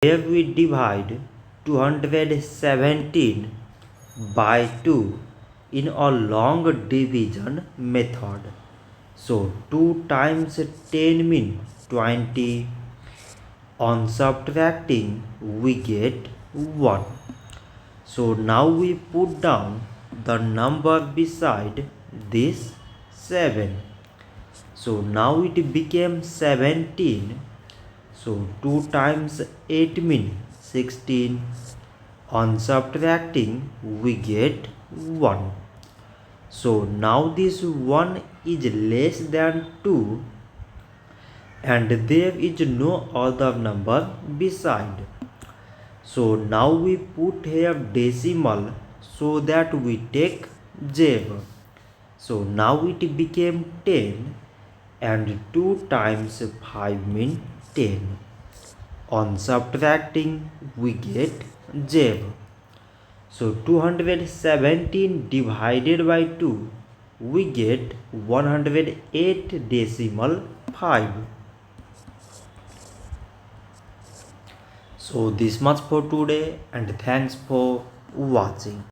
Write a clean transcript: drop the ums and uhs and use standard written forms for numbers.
Here we divide 217 by 2 in a long division method. So 2 times 10 means 20. On subtracting we get 1. So now we put down the number beside this 7. So now it became 17. So 2 times 8 means 16. On subtracting we get 1. So now this 1 is less than 2 and there is no other number beside. So now we put here decimal so that we take zev. So now it became 10 and 2 times 5 means 10. On subtracting we get zev. So 217 divided by 2 we get 108.5. So this much for today and thanks for watching.